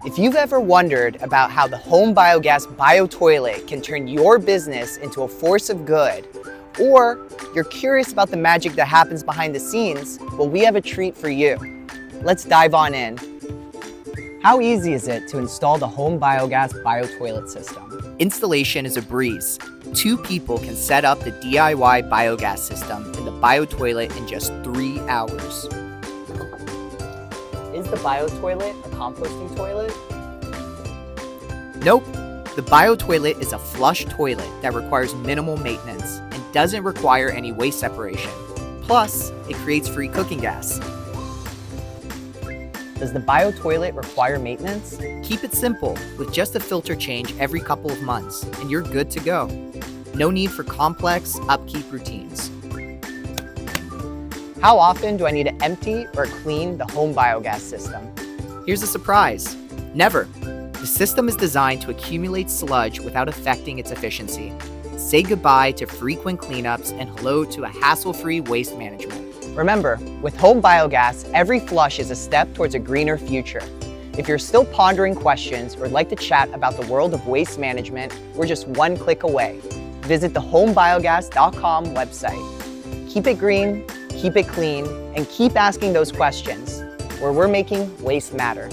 If you've ever wondered about how the HomeBiogas bio-toilet can turn your business into a force of good, or you're curious about the magic that happens behind the scenes, well, we have a treat for you. Let's dive on in. How easy is it to install the HomeBiogas bio-toilet system? Installation is a breeze. 2 people can set up the DIY biogas system in the bio-toilet in just 3 hours. Is the bio-toilet a composting toilet? Nope. The bio-toilet is a flush toilet that requires minimal maintenance and doesn't require any waste separation. Plus, it creates free cooking gas. Does the bio-toilet require maintenance? Keep it simple, with just a filter change every couple of months, and you're good to go. No need for complex upkeep routines. How often do I need to empty or clean the HomeBiogas system? Here's a surprise. Never. The system is designed to accumulate sludge without affecting its efficiency. Say goodbye to frequent cleanups and hello to a hassle-free waste management. Remember, with HomeBiogas, every flush is a step towards a greener future. If you're still pondering questions or would like to chat about the world of waste management, we're just 1 click away. Visit the homebiogas.com website. Keep it green, keep it clean, and keep asking those questions, where we're making waste matter.